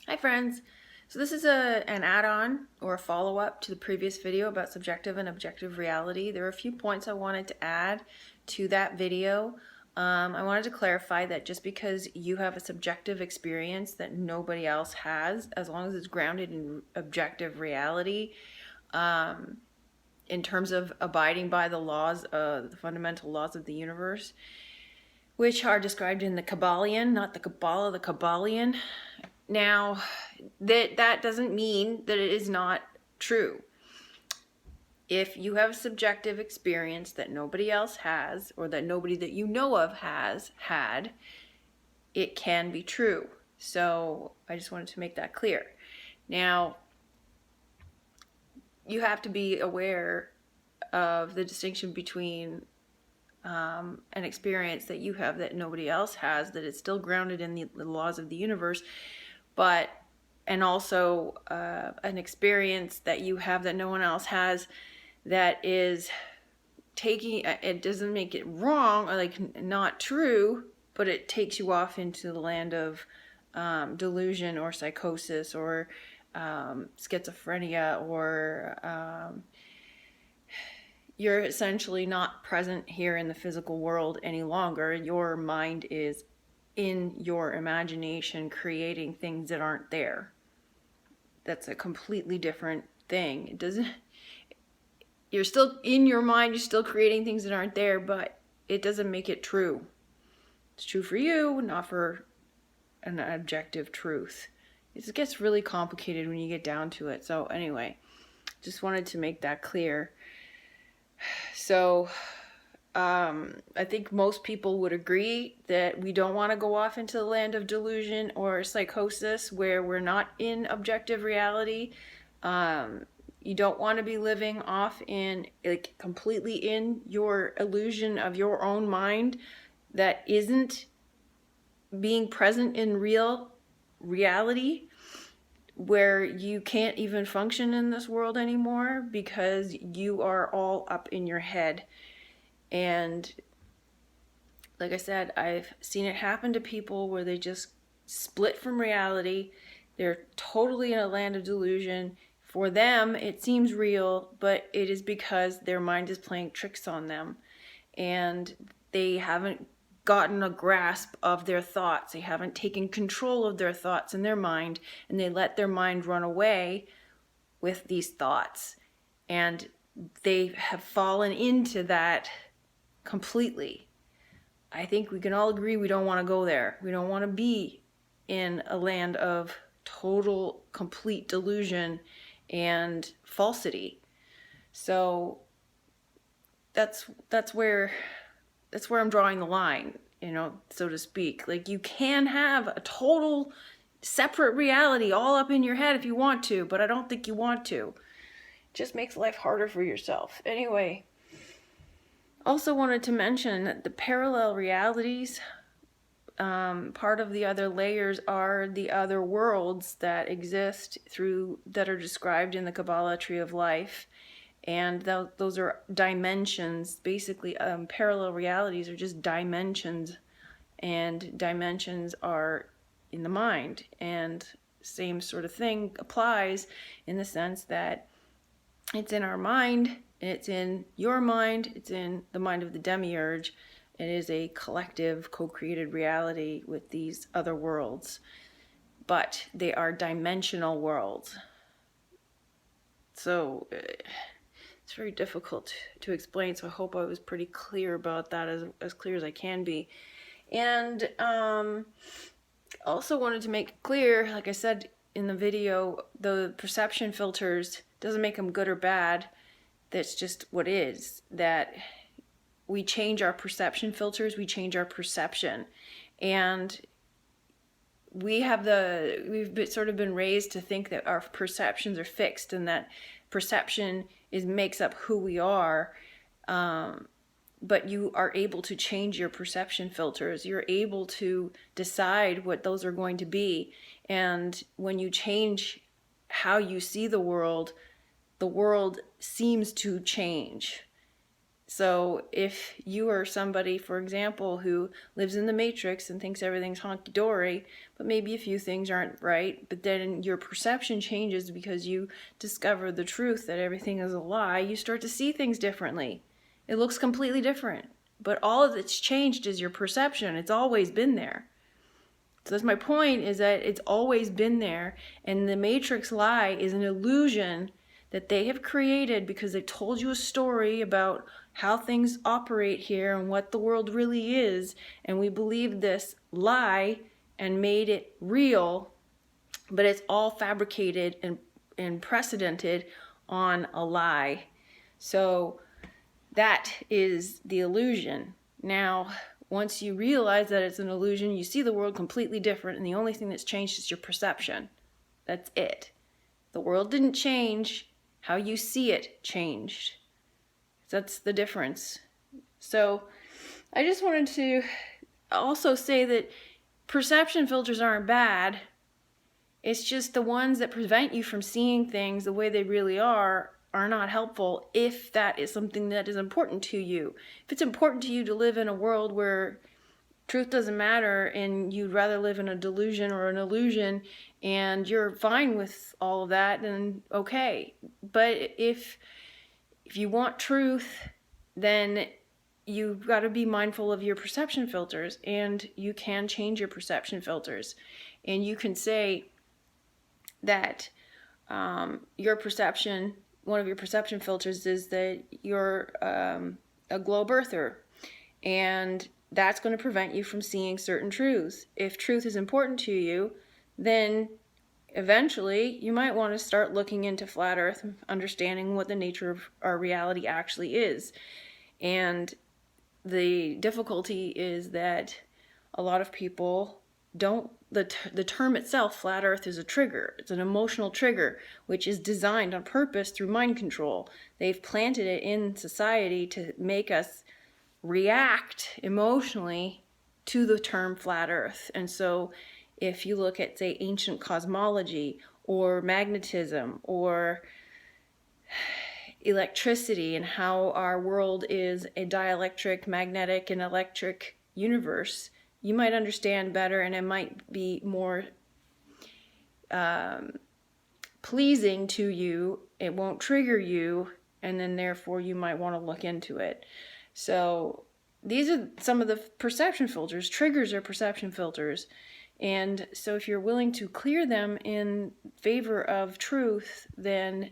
Hi friends! So this is an add-on or a follow-up to the previous video about subjective and objective reality. There are a few points I wanted to add to that video. I wanted to clarify that just because you have a subjective experience that nobody else has, as long as it's grounded in objective reality, in terms of abiding by the laws, the fundamental laws of the universe, which are described in the Kybalion, not the Kabbalah, the Kybalion. Now, that doesn't mean that it is not true. If you have a subjective experience that nobody else has, or that nobody that you know of has had, it can be true. So I just wanted to make that clear. Now, you have to be aware of the distinction between an experience that you have that nobody else has, that it's still grounded in the laws of the universe, and also an experience that you have that no one else has, that is taking, it doesn't make it wrong or like not true, but it takes you off into the land of delusion or psychosis or schizophrenia, or you're essentially not present here in the physical world any longer. Your mind is in your imagination creating things that aren't there. That's a completely different thing. It doesn't, you're still in your mind, you're still creating things that aren't there, but it doesn't make it true. It's true for you, not for an objective truth. It gets really complicated when you get down to it. So anyway, just wanted to make that clear. So I think most people would agree that we don't want to go off into the land of delusion or psychosis where we're not in objective reality. You don't want to be living off in, like, completely in your illusion of your own mind that isn't being present in real reality, where you can't even function in this world anymore because you are all up in your head. And like I said, I've seen it happen to people where they just split from reality. They're totally in a land of delusion. For them, it seems real, but it is because their mind is playing tricks on them. And they haven't gotten a grasp of their thoughts. They haven't taken control of their thoughts in their mind, and they let their mind run away with these thoughts. And they have fallen into that completely. I think we can all agree we don't want to go there. We don't want to be in a land of total, complete delusion and falsity. So that's where I'm drawing the line, so to speak. Like, you can have a total separate reality all up in your head if you want to, but I don't think you want to. It just makes life harder for yourself. Anyway, also wanted to mention that the parallel realities, part of the other layers are the other worlds that exist that are described in the Kabbalah Tree of Life. And those are dimensions. Basically, parallel realities are just dimensions, and dimensions are in the mind. And same sort of thing applies in the sense that it's in our mind, it's in your mind, it's in the mind of the demiurge. It is a collective, co-created reality with these other worlds, but they are dimensional worlds. So it's very difficult to explain, so I hope I was pretty clear about that, as clear as I can be. And also wanted to make clear, like I said in the video, the perception filters doesn't make them good or bad. That's just what is. That we change our perception filters, we change our perception. And we've sort of been raised to think that our perceptions are fixed and that perception makes up who we are. But you are able to change your perception filters. You're able to decide what those are going to be. And when you change how you see the world seems to change. So if you are somebody, for example, who lives in the Matrix and thinks everything's honky-dory, but maybe a few things aren't right, but then your perception changes because you discover the truth that everything is a lie, you start to see things differently. It looks completely different. But all that's changed is your perception. It's always been there. So that's my point, is that it's always been there, and the Matrix lie is an illusion that they have created because they told you a story about how things operate here and what the world really is, and we believed this lie and made it real, but it's all fabricated and precedented on a lie. So that is the illusion. Now, once you realize that it's an illusion, you see the world completely different, and the only thing that's changed is your perception. That's it. The world didn't change. How you see it changed. That's the difference. So I just wanted to also say that perception filters aren't bad. It's just the ones that prevent you from seeing things the way they really are not helpful if that is something that is important to you. If it's important to you to live in a world where truth doesn't matter and you'd rather live in a delusion or an illusion and you're fine with all of that, then okay. But if you want truth, then you've got to be mindful of your perception filters, and you can change your perception filters. And you can say that your perception, one of your perception filters is that you're a globe earther, and that's going to prevent you from seeing certain truths. If truth is important to you, then eventually you might want to start looking into flat earth, understanding what the nature of our reality actually is. And the difficulty is that a lot of people don't, the term itself, flat earth, is a trigger. It's an emotional trigger, which is designed on purpose through mind control. They've planted it in society to make us react emotionally to the term flat earth. And so if you look at, say, ancient cosmology or magnetism or electricity and how our world is a dielectric, magnetic, and electric universe, you might understand better, and it might be more pleasing to you. It won't trigger you, and then therefore you might want to look into it. So these are some of the perception filters. Triggers are perception filters. And so if you're willing to clear them in favor of truth, then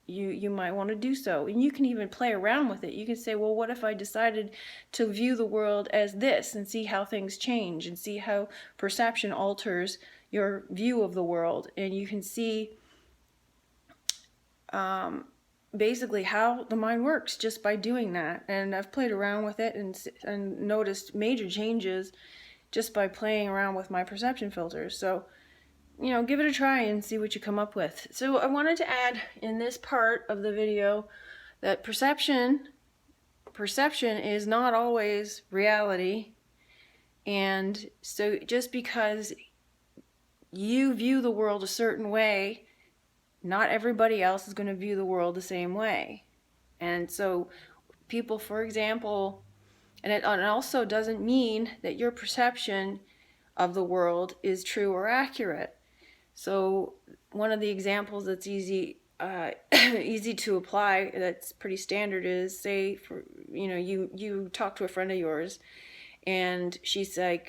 you might want to do so. And you can even play around with it. You can say, well, what if I decided to view the world as this, and see how things change, and see how perception alters your view of the world. And you can see basically how the mind works just by doing that. And I've played around with it and noticed major changes just by playing around with my perception filters. So, you know, give it a try and see what you come up with. So I wanted to add in this part of the video that perception is not always reality. And so just because you view the world a certain way, not everybody else is going to view the world the same way. And so people, for example, and it also doesn't mean that your perception of the world is true or accurate. So one of the examples that's easy to apply, that's pretty standard, is, say, for, you know, you talk to a friend of yours, and she says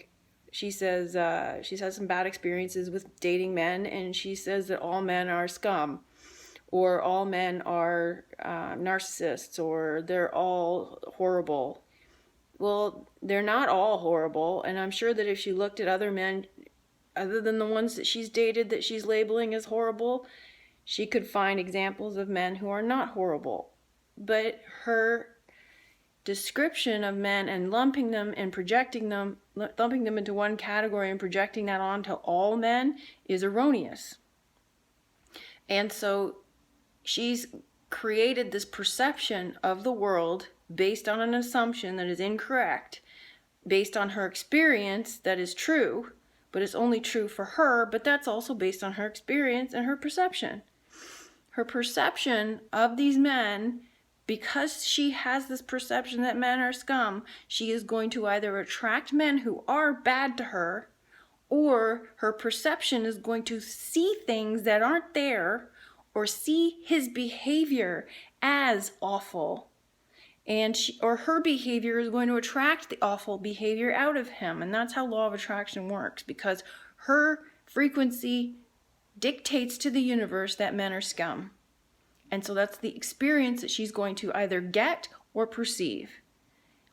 she's had some bad experiences with dating men, and she says that all men are scum, or all men are narcissists, or they're all horrible. Well, they're not all horrible, and I'm sure that if she looked at other men, other than the ones that she's dated that she's labeling as horrible, she could find examples of men who are not horrible. But her description of men and lumping them into one category and projecting that onto all men is erroneous. And so she's created this perception of the world based on an assumption that is incorrect, based on her experience that is true, but it's only true for her, but that's also based on her experience and her perception. Her perception of these men because she has this perception that men are scum, she is going to either attract men who are bad to her, or her perception is going to see things that aren't there, or see his behavior as awful. And her behavior is going to attract the awful behavior out of him. And that's how law of attraction works, because her frequency dictates to the universe that men are scum. And so that's the experience that she's going to either get or perceive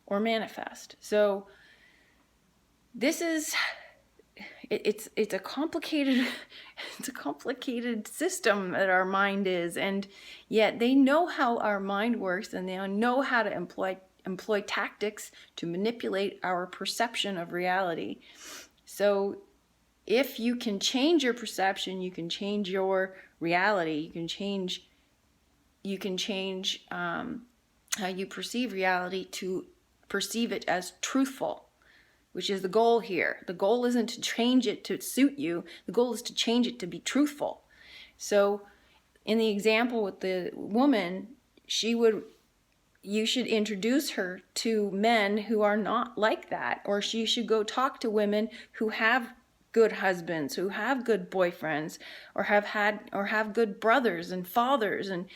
or manifest. So this is, it's a complicated system that our mind is, and yet they know how our mind works, and they know how to employ tactics to manipulate our perception of reality. So if you can change your perception, you can change your reality. You can change how you perceive reality to perceive it as truthful, which is the goal here. The goal isn't to change it to suit you. The goal is to change it to be truthful. So in the example with the woman, you should introduce her to men who are not like that, or she should go talk to women who have good husbands, who have good boyfriends, or have good brothers and fathers, and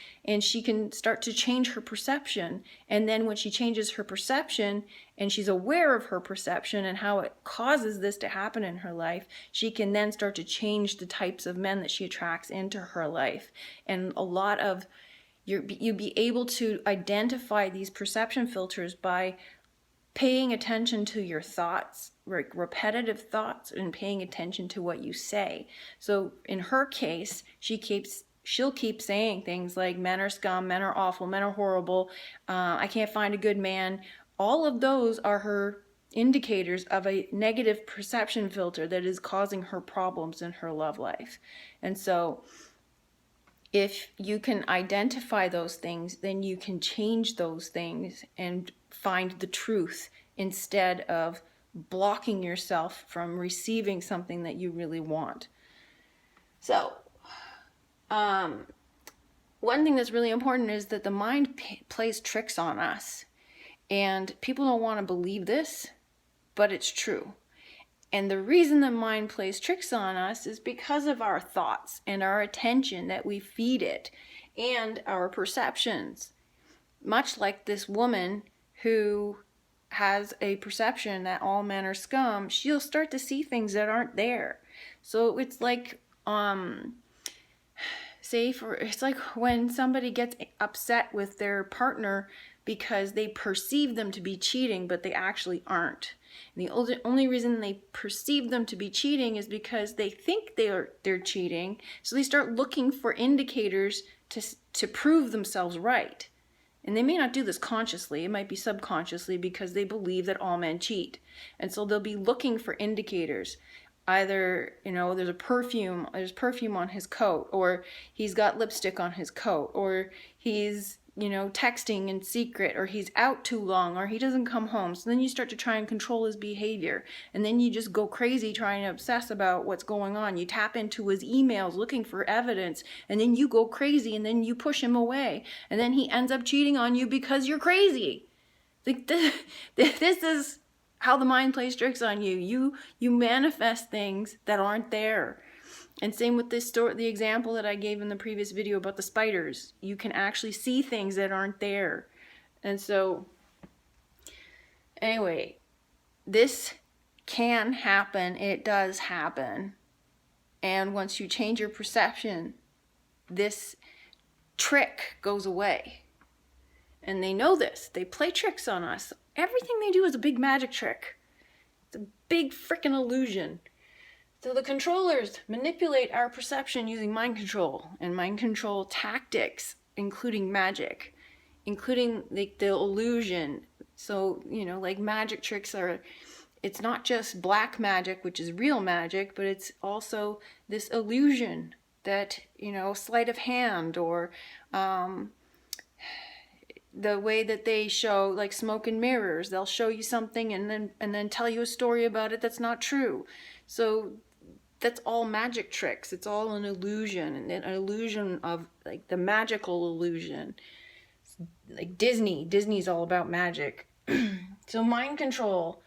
she can start to change her perception. And then when she changes her perception and she's aware of her perception and how it causes this to happen in her life, she can then start to change the types of men that she attracts into her life. And a lot of you'd be able to identify these perception filters by paying attention to your thoughts, repetitive thoughts, and paying attention to what you say. So in her case, she'll keep saying things like men are scum, men are awful, men are horrible, I can't find a good man. All of those are her indicators of a negative perception filter that is causing her problems in her love life. And so if you can identify those things, then you can change those things and find the truth instead of blocking yourself from receiving something that you really want. So, one thing that's really important is that the mind plays tricks on us. And people don't want to believe this, but it's true. And the reason the mind plays tricks on us is because of our thoughts and our attention that we feed it and our perceptions. Much like this woman who has a perception that all men are scum, she'll start to see things that aren't there. So it's like, it's like when somebody gets upset with their partner because they perceive them to be cheating, but they actually aren't. And the only reason they perceive them to be cheating is because they think they're cheating, so they start looking for indicators to prove themselves right. And they may not do this consciously, it might be subconsciously, because they believe that all men cheat. And so they'll be looking for indicators. Either, there's perfume on his coat, or he's got lipstick on his coat, or he's, texting in secret, or he's out too long, or he doesn't come home. So then you start to try and control his behavior. And then you just go crazy trying to obsess about what's going on. You tap into his emails looking for evidence, and then you go crazy, and then you push him away. And then he ends up cheating on you because you're crazy. This is how the mind plays tricks on you. You manifest things that aren't there. And same with this story, the example that I gave in the previous video about the spiders. You can actually see things that aren't there. And so, anyway, this can happen. It does happen. And once you change your perception, this trick goes away. And they know this. They play tricks on us. Everything they do is a big magic trick. It's a big freaking illusion. So the controllers manipulate our perception using mind control and mind control tactics, including magic, including the illusion. So, like magic tricks it's not just black magic, which is real magic, but it's also this illusion that, sleight of hand, or the way that they show, like smoke and mirrors. They'll show you something and then tell you a story about it that's not true. So that's all magic tricks. It's all an illusion, and an illusion of, like, the magical illusion. like Disney's all about magic. So mind control,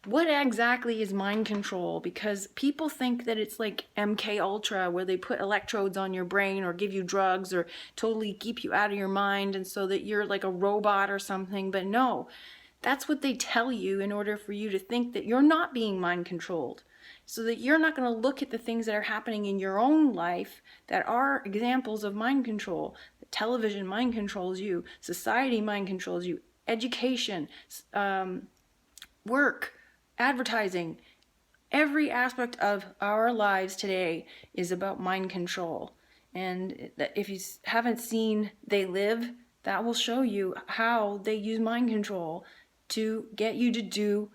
what exactly is mind control? Because people think that it's like MK Ultra, where they put electrodes on your brain or give you drugs or totally keep you out of your mind, and so that you're like a robot or something. But no, that's what they tell you in order for you to think that you're not being mind controlled, so that you're not going to look at the things that are happening in your own life that are examples of mind control. Television mind controls you, society mind controls you, education, work, advertising. Every aspect of our lives today is about mind control. And if you haven't seen They Live, that will show you how they use mind control to get you to do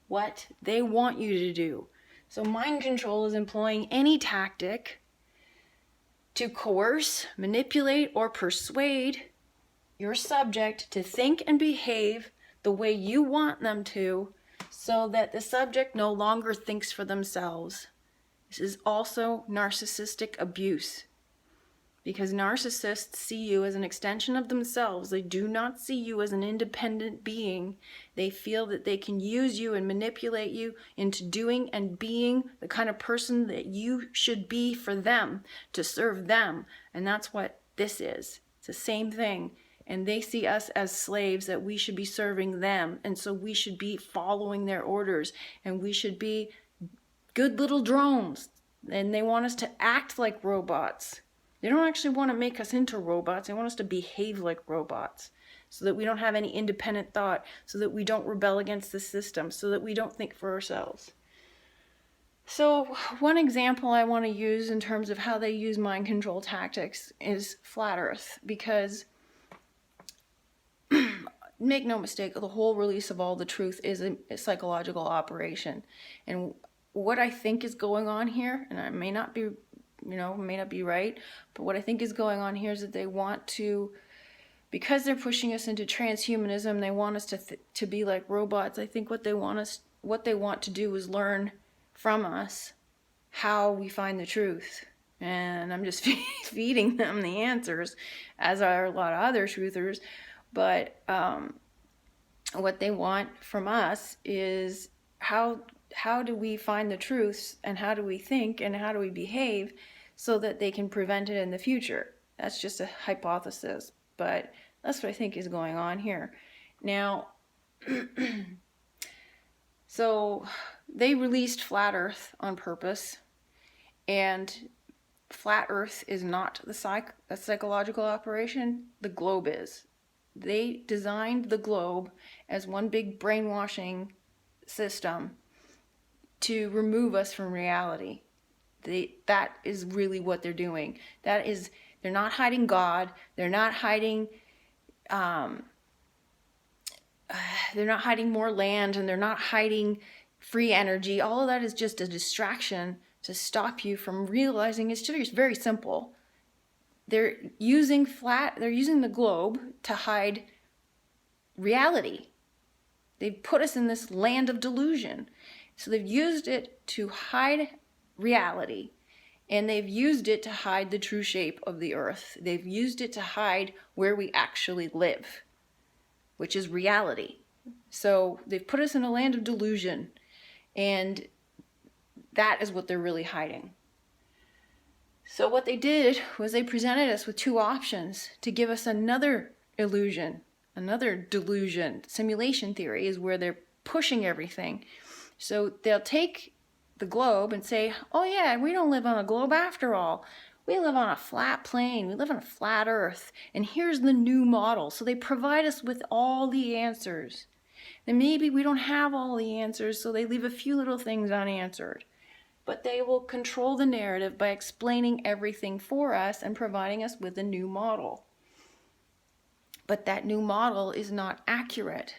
what they want you to do. So mind control is employing any tactic to coerce, manipulate, or persuade your subject to think and behave the way you want them to, so that the subject no longer thinks for themselves. This is also narcissistic abuse, because narcissists see you as an extension of themselves. They do not see you as an independent being. They feel that they can use you and manipulate you into doing and being the kind of person that you should be for them, to serve them. And that's what this is. It's the same thing. And they see us as slaves, that we should be serving them. And so we should be following their orders. And we should be good little drones. And they want us to act like robots. They don't actually want to make us into robots. They want us to behave like robots, so that we don't have any independent thought, so that we don't rebel against the system, so that we don't think for ourselves. So one example I want to use in terms of how they use mind control tactics is Flat Earth, because make no mistake, the whole release of all the truth is a psychological operation. And what I think is going on here, and I may not be right, but what I think is going on here is that they want to, because they're pushing us into transhumanism, they want us to be like robots. I think what they want to do is learn from us how we find the truth. And I'm just feeding them the answers, as are a lot of other truthers. But what they want from us is how do we find the truths, and how do we think, and how do we behave, so that they can prevent it in the future. That's just a hypothesis, but that's what I think is going on here. Now, so they released Flat Earth on purpose, and Flat Earth is not a psychological operation. The globe is. They designed the globe as one big brainwashing system to remove us from reality. That is really what they're doing. They're not hiding God. They're not hiding more land, and they're not hiding free energy. All of that is just a distraction to stop you from realizing it's very simple. They're using the globe to hide reality. They've put us in this land of delusion. So they've used it to hide reality, and they've used it to hide the true shape of the earth. They've used it to hide where we actually live, which is reality. So they've put us in a land of delusion, and that is what they're really hiding. So what they did was they presented us with two options to give us another illusion, another delusion. Simulation theory is where they're pushing everything. So they'll take the globe and say, oh yeah, we don't live on a globe after all. We live on a flat plane. We live on a flat earth. And here's the new model. So they provide us with all the answers. And maybe we don't have all the answers, so they leave a few little things unanswered. But they will control the narrative by explaining everything for us and providing us with a new model. But that new model is not accurate.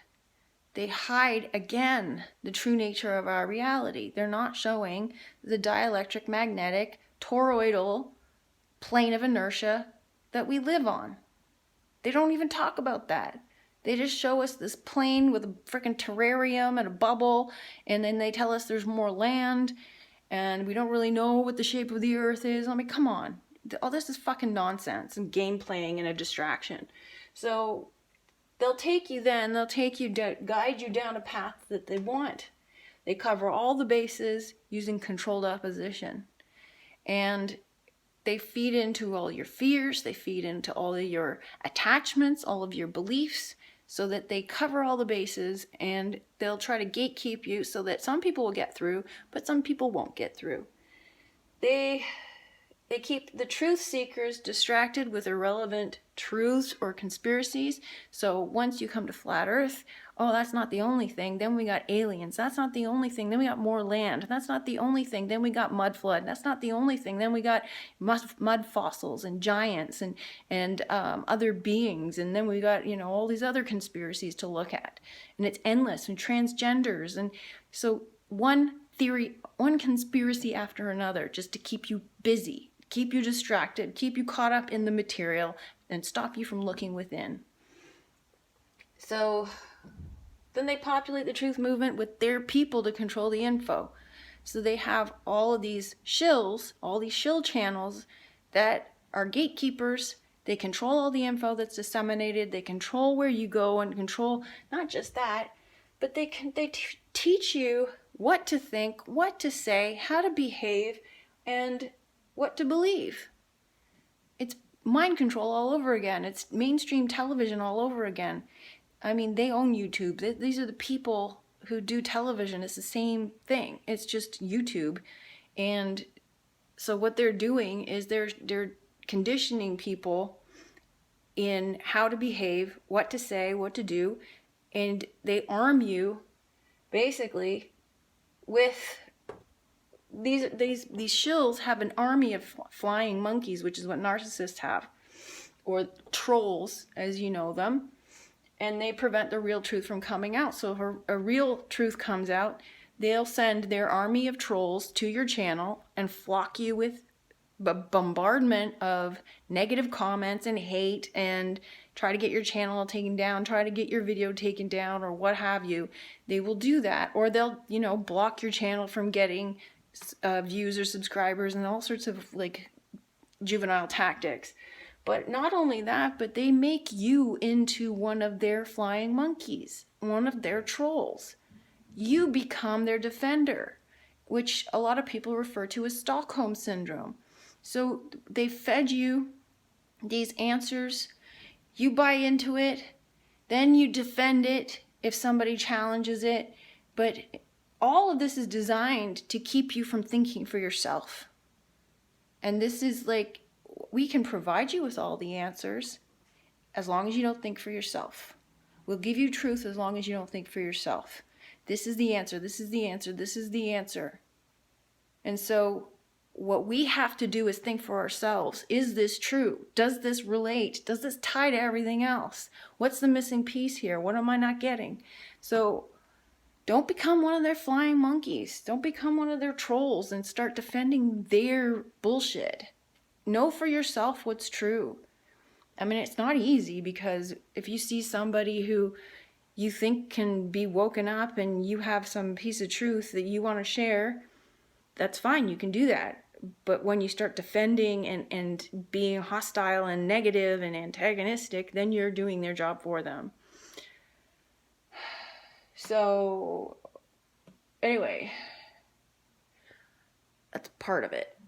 They hide, again, the true nature of our reality. They're not showing the dielectric, magnetic, toroidal plane of inertia that we live on. They don't even talk about that. They just show us this plane with a freaking terrarium and a bubble, and then they tell us there's more land, and we don't really know what the shape of the earth is. I mean, come on. All this is fucking nonsense and game playing and a distraction. So they'll take you, guide you down a path that they want. They cover all the bases using controlled opposition. And they feed into all your fears, they feed into all of your attachments, all of your beliefs, so that they cover all the bases, and they'll try to gatekeep you so that some people will get through, but some people won't get through. They keep the truth seekers distracted with irrelevant truths or conspiracies. So once you come to flat earth, oh, that's not the only thing. Then we got aliens. That's not the only thing. Then we got more land. That's not the only thing. Then we got mud flood. That's not the only thing. Then we got mud fossils and giants and other beings. And then we got, all these other conspiracies to look at. And it's endless, and transgenders. And so one theory, one conspiracy after another, just to keep you busy, keep you distracted, keep you caught up in the material, and stop you from looking within. So then they populate the truth movement with their people to control the info. So they have all of these shills, all these shill channels that are gatekeepers. They control all the info that's disseminated. They control where you go, and control not just that, but they teach you what to think, what to say, how to behave, and what to believe. It's mind control all over again. It's mainstream television all over again. I mean, they own YouTube. These are the people who do television. It's the same thing. It's just YouTube. And so what they're doing is they're conditioning people in how to behave, what to say, what to do, and they arm you basically with these shills have an army of flying monkeys, which is what narcissists have, or trolls as you know them, and they prevent the real truth from coming out. So if a real truth comes out, they'll send their army of trolls to your channel and flock you with a bombardment of negative comments and hate, and try to get your channel taken down, try to get your video taken down, or what have you. They will do that, or they'll block your channel from getting views or subscribers, and all sorts of juvenile tactics. But not only that, but they make you into one of their flying monkeys, one of their trolls. You become their defender, which a lot of people refer to as Stockholm Syndrome. So they fed you these answers, you buy into it, then you defend it if somebody challenges it. But all of this is designed to keep you from thinking for yourself. And this is we can provide you with all the answers as long as you don't think for yourself. We'll give you truth as long as you don't think for yourself. This is the answer, this is the answer, this is the answer. And so what we have to do is think for ourselves. Is this true? Does this relate? Does this tie to everything else? What's the missing piece here? What am I not getting? So don't become one of their flying monkeys. Don't become one of their trolls and start defending their bullshit. Know for yourself what's true. I mean, it's not easy, because if you see somebody who you think can be woken up and you have some piece of truth that you want to share, that's fine, you can do that. But when you start defending and being hostile and negative and antagonistic, then you're doing their job for them. So, anyway, that's part of it.